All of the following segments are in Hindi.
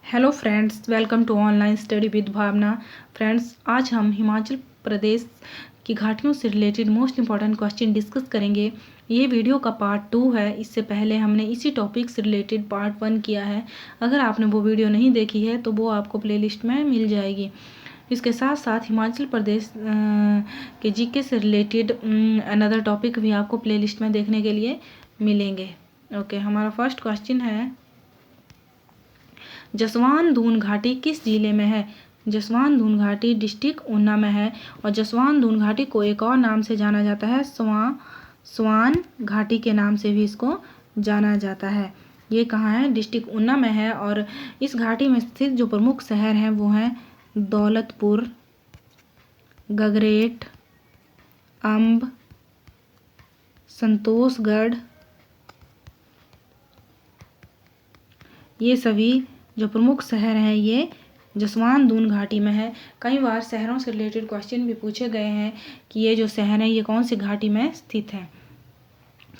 Hello friends, welcome to online study with Bhavna. Friends, आज हम हिमाचल प्रदेश की घाटियों से related most important question discuss करेंगे। ये वीडियो का पार्ट 2 है। इससे पहले हमने इसी टॉपिक से रिलेटेड पार्ट 1 किया है। अगर आपने वो वीडियो नहीं देखी है तो वो आपको प्लेलिस्ट में मिल जाएगी। इसके साथ साथ हिमाचल प्रदेश के जीके से रिलेटेड अनदर टॉपिक भी आपको प्लेलिस्ट में देखने के लिए मिलेंगे। ओके, हमारा फर्स्ट क्वेश्चन है, जसवान धून घाटी किस जिले में है? जसवान धून घाटी डिस्ट्रिक्ट ऊना में है। और जसवान धून घाटी को एक और नाम से जाना जाता है, स्वान घाटी के नाम से भी इसको जाना जाता है। ये कहाँ है? डिस्ट्रिक्ट ऊना में है। और इस घाटी में स्थित जो प्रमुख शहर हैं वो हैं दौलतपुर, गगरेट, अम्ब, संतोषगढ़। ये सभी जो प्रमुख शहर हैं ये जसवान धून घाटी में है। कई बार शहरों से रिलेटेड क्वेश्चन भी पूछे गए हैं कि ये जो शहर है ये कौन सी घाटी में स्थित है।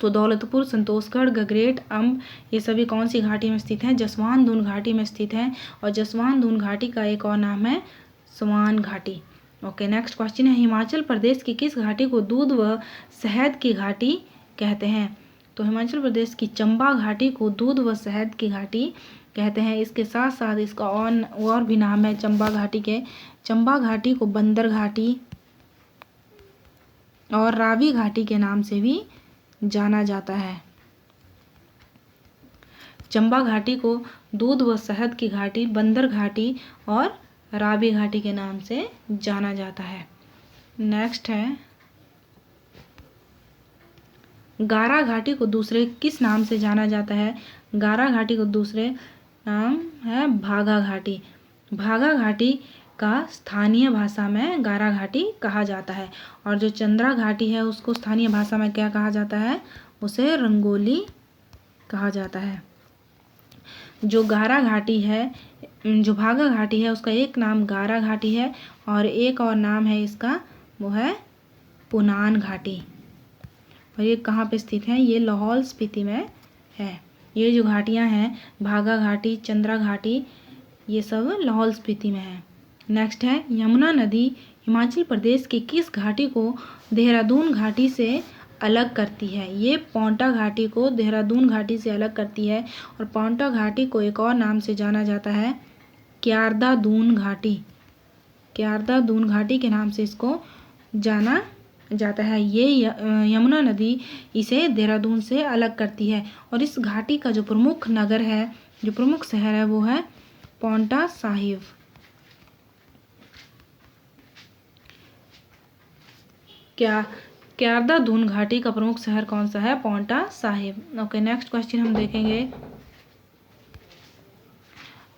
तो दौलतपुर, संतोषगढ़, गगरेट, अम्ब ये सभी कौन सी घाटी में स्थित हैं? जसवान धून घाटी में स्थित हैं। और जसवान धून घाटी का एक और नाम है स्वान घाटी। ओके, नेक्स्ट क्वेश्चन है, हिमाचल प्रदेश की किस घाटी को दूध व शहद की घाटी कहते हैं? तो हिमाचल प्रदेश की चंबा घाटी को दूध व शहद की घाटी कहते हैं। इसके साथ साथ इसका और भी नाम है चंबा घाटी के। चंबा घाटी को बंदर घाटी और रावी घाटी के नाम से भी जाना जाता है। चंबा घाटी को दूध व शहद की घाटी, बंदर घाटी और रावी घाटी के नाम से जाना जाता है। नेक्स्ट है, गारा घाटी को दूसरे किस नाम से जाना जाता है? गारा घाटी को दूसरे नाम है भागा घाटी। भागा घाटी का स्थानीय भाषा में गारा घाटी कहा जाता है। और जो चंद्रा घाटी है उसको स्थानीय भाषा में क्या कहा जाता है? उसे रंगोली कहा जाता है। जो गारा घाटी है, जो भागा घाटी है उसका एक नाम गारा घाटी है और एक और नाम है इसका, वो है पुनान घाटी। और ये कहाँ पे स्थित है? ये लाहौल स्पीति में है। ये जो घाटियाँ हैं भागा घाटी, चंद्रा घाटी, ये सब लाहौल स्पीति में है। नेक्स्ट है, यमुना नदी हिमाचल प्रदेश की किस घाटी को देहरादून घाटी से अलग करती है? ये पांवटा घाटी को देहरादून घाटी से अलग करती है। और पांवटा घाटी को एक और नाम से जाना जाता है क्यारदा दून घाटी। क्यारदा दून घाटी के नाम से इसको जाना जाता है। ये यमुना नदी इसे देहरादून से अलग करती है। और इस घाटी का जो प्रमुख नगर है, जो प्रमुख शहर है वो है पांवटा साहिब। क्यारदा दून घाटी का प्रमुख शहर कौन सा है? Paonta Sahib. Okay, next question हम देखेंगे,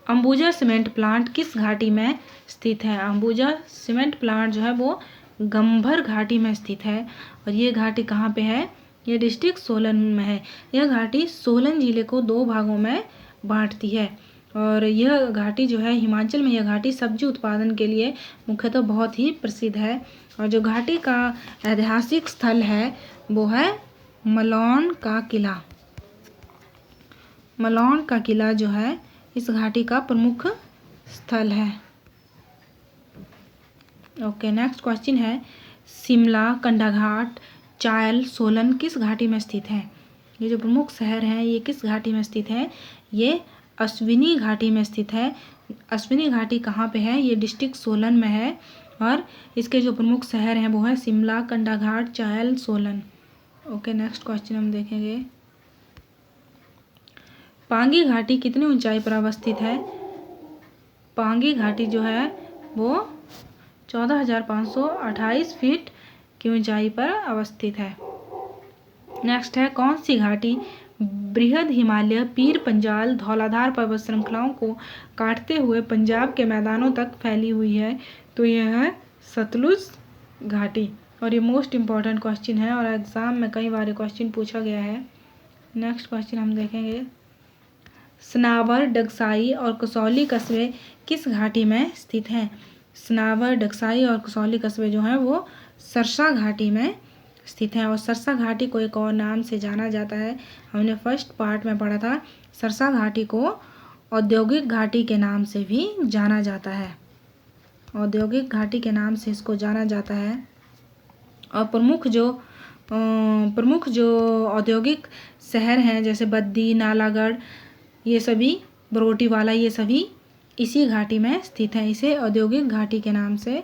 अंबुजा सीमेंट प्लांट किस घाटी में स्थित है? अंबुजा सीमेंट प्लांट जो है वो गंभर घाटी में स्थित है। और ये घाटी कहाँ पे है? ये डिस्ट्रिक्ट सोलन में है। यह घाटी सोलन जिले को 2 भागों में बांटती है। और यह घाटी जो है, हिमाचल में यह घाटी सब्जी उत्पादन के लिए मुख्यतः बहुत ही प्रसिद्ध है। और जो घाटी का ऐतिहासिक स्थल है वो है मलौन का किला। मलौन का किला जो है इस घाटी का प्रमुख स्थल है। ओके, नेक्स्ट क्वेश्चन है, शिमला, कंडाघाट, चायल, सोलन किस घाटी में स्थित है? ये जो प्रमुख शहर हैं ये किस घाटी में स्थित है? ये अश्विनी घाटी में स्थित है। अश्विनी घाटी कहाँ पे है? ये डिस्ट्रिक्ट सोलन में है। और इसके जो प्रमुख शहर हैं वो है Shimla, Kandaghat, Chail, Solan. Okay, next question हम देखेंगे, पांगी घाटी कितनी ऊंचाई पर अवस्थित है? पांगी घाटी जो है वो 14,528 फीट की ऊंचाई पर अवस्थित है। नेक्स्ट है, कौन सी घाटी बृहद हिमालय, पीर पंजाल, धौलाधार पर्वत श्रृंखलाओं को काटते हुए पंजाब के मैदानों तक फैली हुई है? तो यह है सतलुज घाटी। और ये मोस्ट इम्पॉर्टेंट क्वेश्चन है और एग्जाम में कई बार क्वेश्चन पूछा गया है। नेक्स्ट क्वेश्चन हम देखेंगे, सनावर, डगसाई और कसौली कस्बे किस घाटी में स्थित हैं? सनावर, डगसाई और कसौली कस्बे जो हैं वो सरसा घाटी में स्थित हैं। और सरसा घाटी को एक और नाम से जाना जाता है, हमने फर्स्ट पार्ट में पढ़ा था। सरसा घाटी को औद्योगिक घाटी के नाम से भी जाना जाता है। औद्योगिक घाटी के नाम से इसको जाना जाता है। और प्रमुख जो औद्योगिक शहर हैं जैसे बद्दी, नालागढ़, ये सभी, बरोटीवाला, ये सभी इसी घाटी में स्थित है। इसे औद्योगिक घाटी के नाम से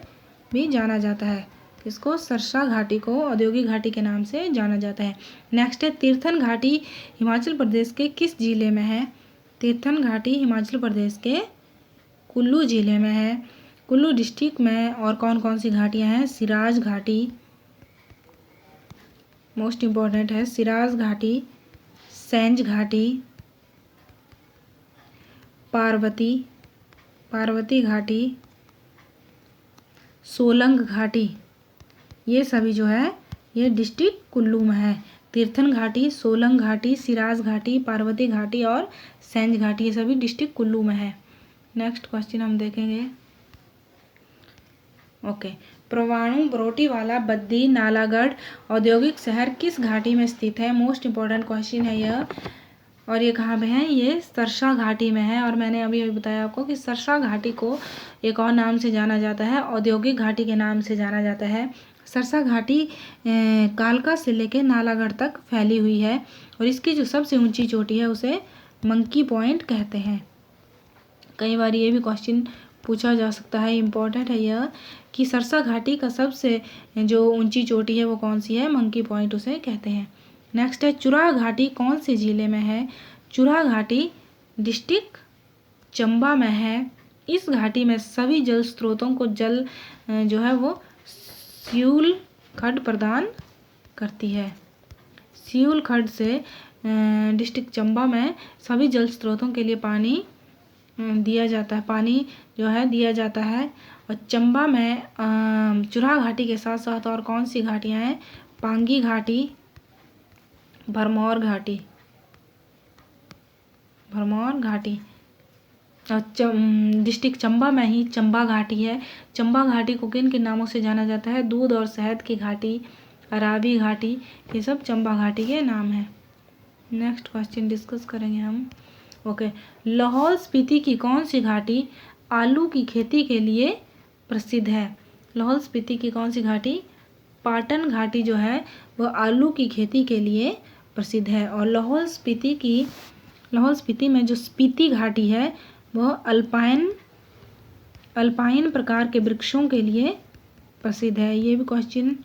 भी जाना जाता है। इसको सरसा घाटी को औद्योगिक घाटी के नाम से जाना जाता है। नेक्स्ट है तीर्थन घाटी हिमाचल प्रदेश के किस जिले में है? तीर्थन घाटी हिमाचल प्रदेश के कुल्लू जिले में है। कुल्लू डिस्ट्रिक्ट में और कौन कौन सी घाटियां हैं? सिराज घाटी, मोस्ट इम्पॉर्टेंट है, सिराज घाटी, सेंज घाटी, पार्वती घाटी, सोलंग घाटी, ये सभी जो है ये डिस्ट्रिक्ट कुल्लू में है। तीर्थन घाटी, सोलंग घाटी, सिराज घाटी, पार्वती घाटी और सेंज घाटी, ये सभी डिस्ट्रिक्ट कुल्लू में है। नेक्स्ट क्वेश्चन हम देखेंगे। ओके, परवाणु, बरोटीवाला, बद्दी, नालागढ़ औद्योगिक शहर किस घाटी में स्थित है? मोस्ट इम्पॉर्टेंट क्वेश्चन है यह। और ये कहाँ पे है? ये सरसा घाटी में है। और मैंने अभी बताया आपको कि सरसा घाटी को एक और नाम से जाना जाता है, औद्योगिक घाटी के नाम से जाना जाता है। सरसा घाटी कालका से लेकर नालागढ़ तक फैली हुई है और इसकी जो सबसे ऊंची चोटी है उसे मंकी पॉइंट कहते हैं। कई बार ये भी क्वेश्चन पूछा जा सकता है, इम्पोर्टेंट है यह, कि सरसा घाटी का सबसे जो ऊंची चोटी है वो कौन सी है? मंकी पॉइंट उसे कहते हैं। नेक्स्ट है चुराह घाटी कौन से जिले में है? चुराह घाटी डिस्ट्रिक्ट चंबा में है। इस घाटी में सभी जल स्रोतों को जल जो है वो सियूल खड्ड प्रदान करती है। सियूल खड्ड से डिस्ट्रिक्ट चंबा में सभी जल स्रोतों के लिए पानी दिया जाता है, पानी जो है दिया जाता है। और चंबा में चुराह घाटी के साथ साथ और कौन सी घाटियाँ हैं? पांगी घाटी, भरमौर घाटी और डिस्ट्रिक्ट चंबा में ही चंबा घाटी है। चंबा घाटी को किन किन नामों से जाना जाता है? दूध और शहद की घाटी, अराबी घाटी, ये सब चंबा घाटी के नाम हैं। नेक्स्ट क्वेश्चन डिस्कस करेंगे हम। ओके, लाहौल स्पीति की कौन सी घाटी आलू की खेती के लिए प्रसिद्ध है? लाहौल स्पीति की कौन सी घाटी? पाटन घाटी जो है वह आलू की खेती के लिए प्रसिद्ध है। और लाहौल स्पीति में जो स्पीति घाटी है वह अल्पाइन प्रकार के वृक्षों के लिए प्रसिद्ध है। ये भी क्वेश्चन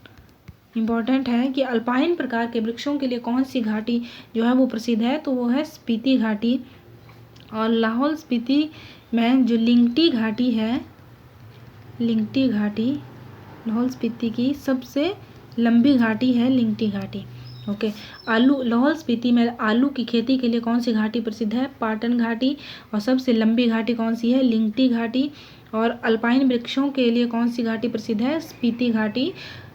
इम्पॉर्टेंट है कि अल्पाइन प्रकार के वृक्षों के लिए कौन सी घाटी जो है वो प्रसिद्ध है, तो वो है स्पीति घाटी। और लाहौल स्पीति में जो लिंगटी घाटी है, लिंगटी घाटी लाहौल स्पीति की सबसे लंबी घाटी है, लिंगटी घाटी। ओके, लाहौल स्पीति में आलू की खेती के लिए कौन सी घाटी प्रसिद्ध है? पाटन घाटी। और सबसे लंबी घाटी कौन सी है? लिंगटी घाटी। और अल्पाइन वृक्षों के लिए कौन सी घाटी प्रसिद्ध है? स्पीति घाटी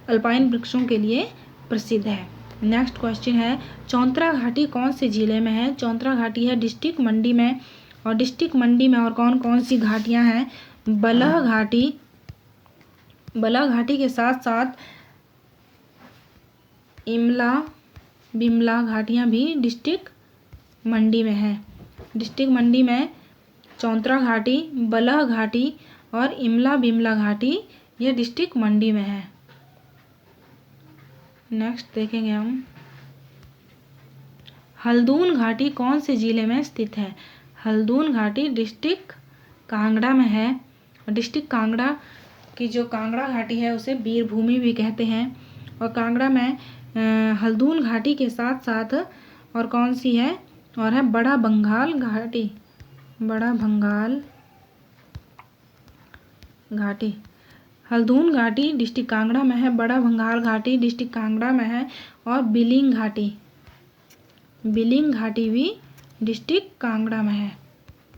अल्पाइन वृक्षों के लिए प्रसिद्ध है। नेक्स्ट क्वेश्चन है चौंतरा घाटी कौन से जिले में है? चौंतरा घाटी है डिस्ट्रिक्ट मंडी में। और डिस्ट्रिक्ट मंडी में और कौन कौन सी घाटियां हैं? बलह घाटी के साथ साथ इमला, बिमला घाटियां भी डिस्ट्रिक्ट मंडी में है। डिस्ट्रिक्ट मंडी में चौंतरा घाटी, बलह घाटी और इमला बिमला घाटी ये डिस्ट्रिक्ट मंडी में है। नेक्स्ट देखेंगे हम, हल्दून घाटी कौन से जिले में स्थित है? हल्दून घाटी डिस्ट्रिक्ट कांगड़ा में है। और डिस्ट्रिक्ट कांगड़ा की जो कांगड़ा घाटी है उसे वीरभूमि भी कहते हैं। और कांगड़ा में हल्दून घाटी के साथ साथ और कौन सी है? और है बड़ा बंगाल घाटी, बड़ा बंगाल घाटी। हल्दून घाटी डिस्ट्रिक्ट कांगड़ा में है, बड़ा बंगाल घाटी डिस्ट्रिक्ट कांगड़ा में है और बिलिंग घाटी भी डिस्ट्रिक्ट कांगड़ा में है।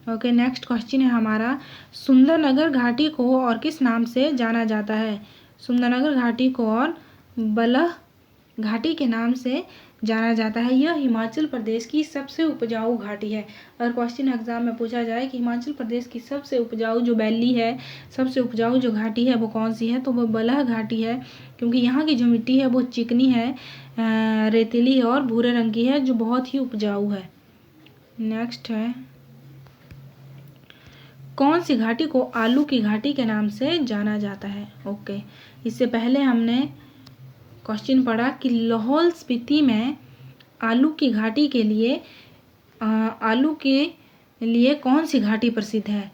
ओके, नेक्स्ट क्वेश्चन है हमारा, सुंदरनगर घाटी को और किस नाम से जाना जाता है? सुंदरनगर घाटी को और बलह घाटी के नाम से जाना जाता है। यह हिमाचल प्रदेश की सबसे उपजाऊ घाटी है। अगर क्वेश्चन एग्जाम में पूछा जाए कि हिमाचल प्रदेश की सबसे उपजाऊ जो वैली है, सबसे उपजाऊ जो घाटी है वो कौन सी है, तो वो बलह घाटी है। क्योंकि यहाँ की जो मिट्टी है वो चिकनी है, रेतीली है और भूरे रंग की है, जो बहुत ही उपजाऊ है। नेक्स्ट है कौन सी घाटी को आलू की घाटी के नाम से जाना जाता है? ओके, इससे पहले हमने क्वेश्चन पढ़ा कि लाहौल स्पीति में आलू की घाटी के लिए आलू के लिए कौन सी घाटी प्रसिद्ध है?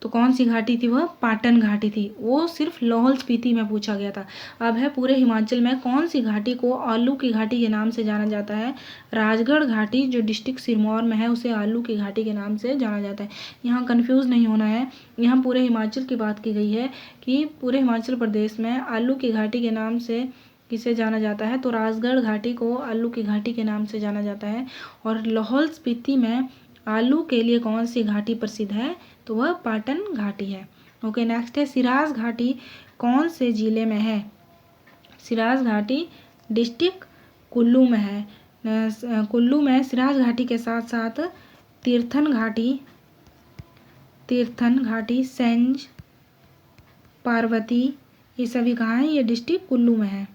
तो कौन सी घाटी थी? वह पाटन घाटी थी। वो सिर्फ लाहौल स्पीति में पूछा गया था। अब है पूरे हिमाचल में कौन सी घाटी को आलू की घाटी के नाम से जाना जाता है? राजगढ़ घाटी जो डिस्ट्रिक्ट सिरमौर में है उसे आलू की घाटी के नाम से जाना जाता है। यहाँ कन्फ्यूज़ नहीं होना है, यहाँ पूरे हिमाचल की बात की गई है कि पूरे हिमाचल प्रदेश में आलू की घाटी के नाम से किसे जाना जाता है? तो राजगढ़ घाटी को आलू की घाटी के नाम से जाना जाता है। और लाहौल स्पीति में आलू के लिए कौन सी घाटी प्रसिद्ध है? तो वह पाटन घाटी है। ओके, नेक्स्ट है सिराज घाटी कौन से ज़िले में है? सिराज घाटी डिस्ट्रिक्ट कुल्लू में है। कुल्लू में सिराज घाटी के साथ साथ तीर्थन घाटी, सेंज, पार्वती, ये सभी कहाँ हैं? ये डिस्ट्रिक्ट कुल्लू में है।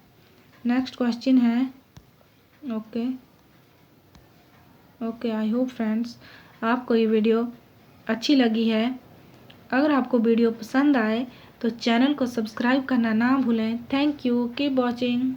नेक्स्ट क्वेश्चन है, ओके आई होप फ्रेंड्स आपको ये वीडियो अच्छी लगी है। अगर आपको वीडियो पसंद आए तो चैनल को सब्सक्राइब करना ना भूलें। Thank you, keep watching.